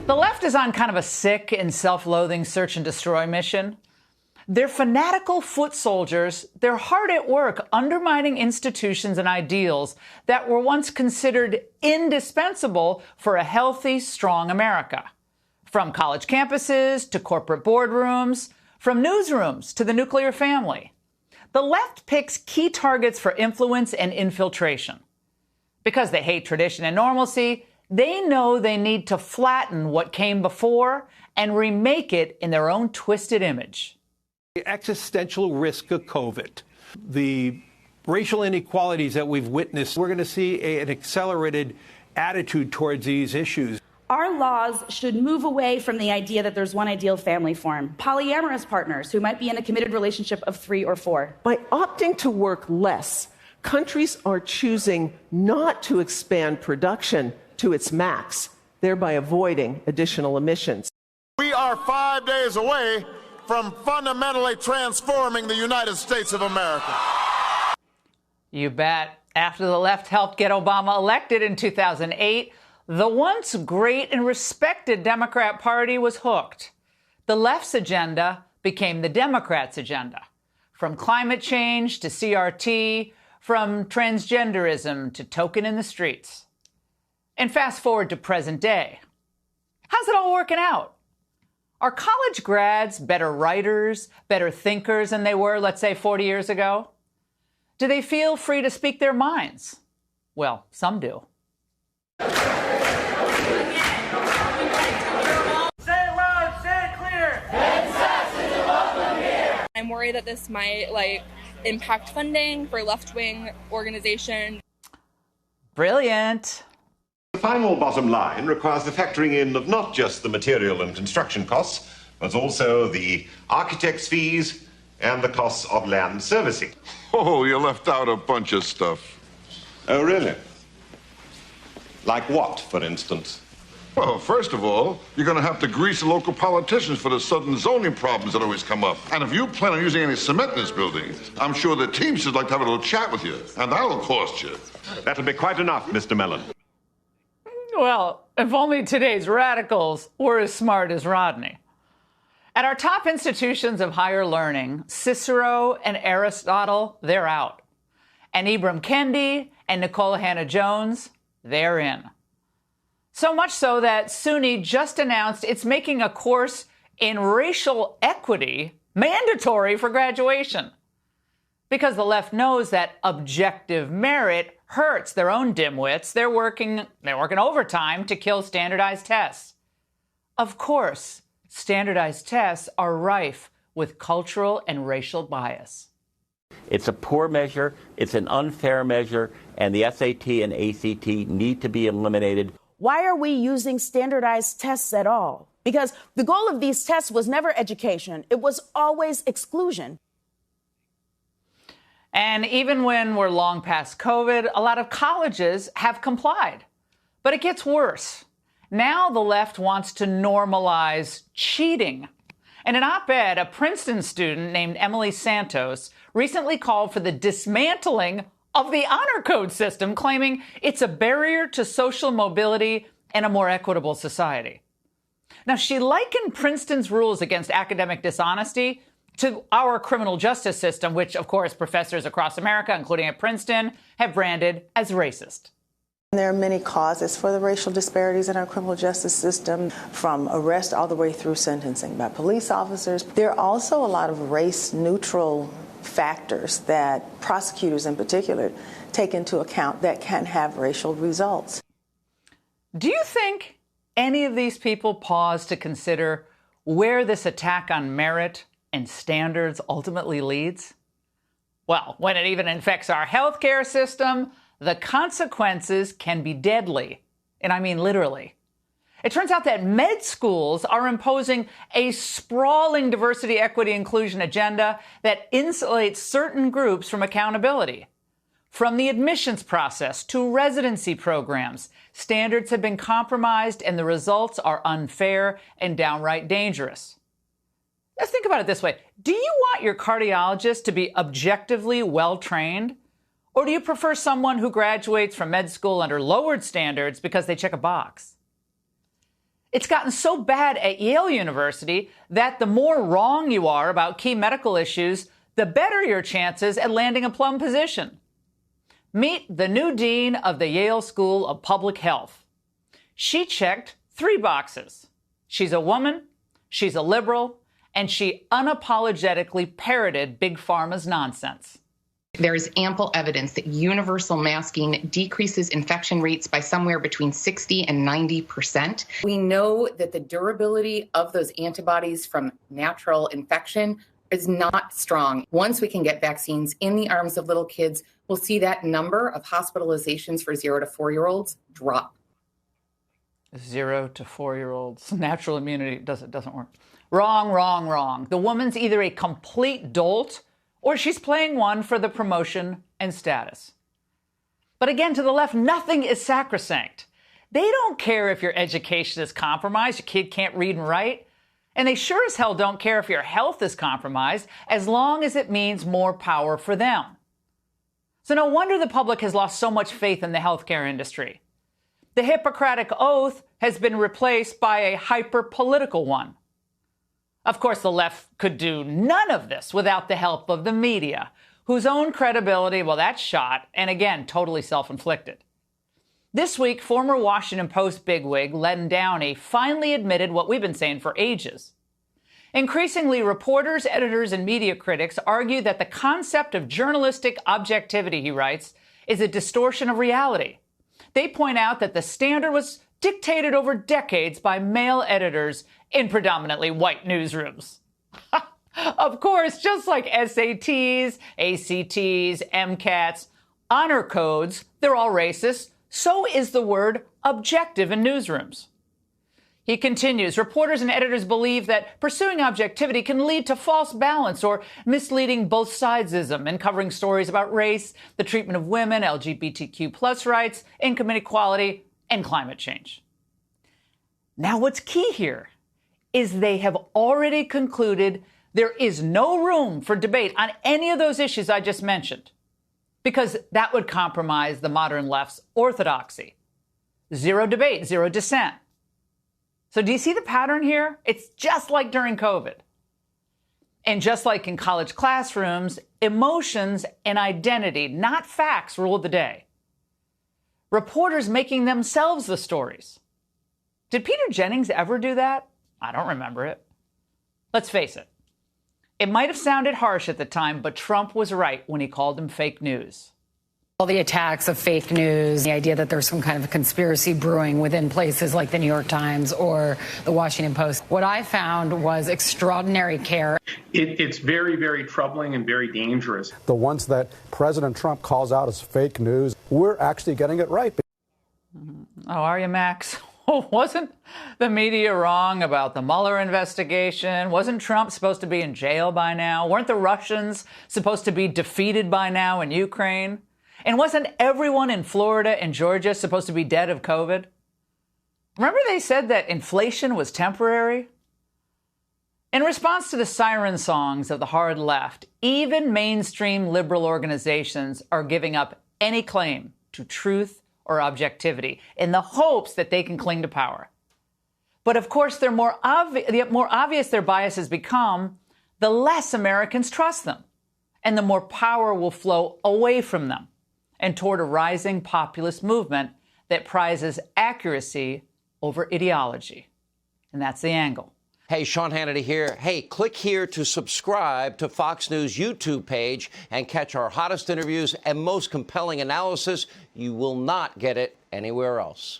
The left is on kind of a sick and self-loathing search and destroy mission. They're fanatical foot soldiers. They're hard at work undermining institutions and ideals that were once considered indispensable for a healthy, strong America. From college campuses to corporate boardrooms, from newsrooms to the nuclear family. The left picks key targets for influence and infiltration. Because they hate tradition and normalcy, they know they need to flatten what came before and remake it in their own twisted image. The existential risk of COVID, the racial inequalities that we've witnessed, we're going to see an accelerated attitude towards these issues. Our laws should move away from the idea that there's one ideal family form. Polyamorous partners who might be in a committed relationship of 3 or 4. By opting to work less, countries are choosing not to expand production to its max, thereby avoiding additional emissions. We are 5 days away from fundamentally transforming the United States of America. You bet. After the left helped get Obama elected in 2008, the once great and respected Democrat Party was hooked. The left's agenda became the Democrats' agenda. From climate change to CRT, from transgenderism to token in the streets. And fast forward to present day. How's it all working out? Are college grads better writers, better thinkers than they were, let's say, 40 years ago? Do they feel free to speak their minds? Well, some do. Say it loud, say it clear. I'm worried that this might, impact funding for left-wing organizations. Brilliant. The final bottom line requires the factoring in of not just the material and construction costs, but also the architect's fees and the costs of land servicing. Oh, you left out a bunch of stuff. Oh, really? Like what, for instance? Well, first of all, you're going to have to grease the local politicians for the sudden zoning problems that always come up. And if you plan on using any cement in this building, I'm sure the Teamsters would like to have a little chat with you, and that'll cost you. That'll be quite enough, Mr. Mellon. Well, if only today's radicals were as smart as Rodney. At our top institutions of higher learning, Cicero and Aristotle, they're out. And Ibram Kendi and Nicola Hannah-Jones, they're in. So much so that SUNY just announced it's making a course in racial equity mandatory for graduation. Because the left knows that objective merit hurts their own dimwits, they're working overtime to kill standardized tests. Of course, standardized tests are rife with cultural and racial bias. It's a poor measure, it's an unfair measure, and the SAT and ACT need to be eliminated. Why are we using standardized tests at all? Because the goal of these tests was never education. It was always exclusion. And even when we're long past COVID, a lot of colleges have complied. But it gets worse. Now the left wants to normalize cheating. In an op-ed, a Princeton student named Emily Santos recently called for the dismantling of the honor code system, claiming it's a barrier to social mobility and a more equitable society. Now, she likened Princeton's rules against academic dishonesty to our criminal justice system, which, of course, professors across America, including at Princeton, have branded as racist. There are many causes for the racial disparities in our criminal justice system, from arrest all the way through sentencing by police officers. There are also a lot of race-neutral factors that prosecutors in particular take into account that can have racial results. Do you think any of these people pause to consider where this attack on merit and standards ultimately leads? Well, when it even infects our healthcare system, the consequences can be deadly. And I mean literally. It turns out that med schools are imposing a sprawling diversity, equity, inclusion agenda that insulates certain groups from accountability. From the admissions process to residency programs, standards have been compromised and the results are unfair and downright dangerous. Let's think about it this way. Do you want your cardiologist to be objectively well-trained? Or do you prefer someone who graduates from med school under lowered standards because they check a box? It's gotten so bad at Yale University that the more wrong you are about key medical issues, the better your chances at landing a plum position. Meet the new dean of the Yale School of Public Health. She checked 3 boxes. She's a woman, she's a liberal, and she unapologetically parroted Big Pharma's nonsense. There is ample evidence that universal masking decreases infection rates by somewhere between 60 and 90%. We know that the durability of those antibodies from natural infection is not strong. Once we can get vaccines in the arms of little kids, we'll see that number of hospitalizations for 0 to 4-year-olds drop. 0 to 4-year-olds. Natural immunity doesn't work. Wrong, wrong, wrong. The woman's either a complete dolt or she's playing one for the promotion and status. But again, to the left, nothing is sacrosanct. They don't care if your education is compromised, your kid can't read and write. And they sure as hell don't care if your health is compromised, as long as it means more power for them. So no wonder the public has lost so much faith in the healthcare industry. The Hippocratic Oath has been replaced by a hyper-political one. Of course, the left could do none of this without the help of the media, whose own credibility, well, that's shot, and again, totally self-inflicted. This week, former Washington Post bigwig Len Downey finally admitted what we've been saying for ages. Increasingly, reporters, editors, and media critics argue that the concept of journalistic objectivity, he writes, is a distortion of reality. They point out that the standard was dictated over decades by male editors in predominantly white newsrooms. Of course, just like SATs, ACTs, MCATs, honor codes, they're all racist. So is the word objective in newsrooms. He continues, reporters and editors believe that pursuing objectivity can lead to false balance or misleading both sidesism in covering stories about race, the treatment of women, LGBTQ+ rights, income inequality, and climate change. Now, what's key here is they have already concluded there is no room for debate on any of those issues I just mentioned, because that would compromise the modern left's orthodoxy. 0 debate, 0 dissent. So do you see the pattern here? It's just like during COVID. And just like in college classrooms, emotions and identity, not facts, ruled the day. Reporters making themselves the stories. Did Peter Jennings ever do that? I don't remember it. Let's face it. It might have sounded harsh at the time, but Trump was right when he called them fake news. All the attacks of fake news, the idea that there's some kind of a conspiracy brewing within places like the New York Times or the Washington Post. What I found was extraordinary care. It's very, very troubling and very dangerous. The ones that President Trump calls out as fake news, we're actually getting it right. Oh, are you, Max? Wasn't the media wrong about the Mueller investigation? Wasn't Trump supposed to be in jail by now? Weren't the Russians supposed to be defeated by now in Ukraine? And wasn't everyone in Florida and Georgia supposed to be dead of COVID? Remember they said that inflation was temporary? In response to the siren songs of the hard left, even mainstream liberal organizations are giving up any claim to truth or objectivity in the hopes that they can cling to power. But of course, the more obvious their biases become, the less Americans trust them, and the more power will flow away from them and toward a rising populist movement that prizes accuracy over ideology. And that's The Angle. Hey, Sean Hannity here. Hey, click here to subscribe to Fox News YouTube page and catch our hottest interviews and most compelling analysis. You will not get it anywhere else.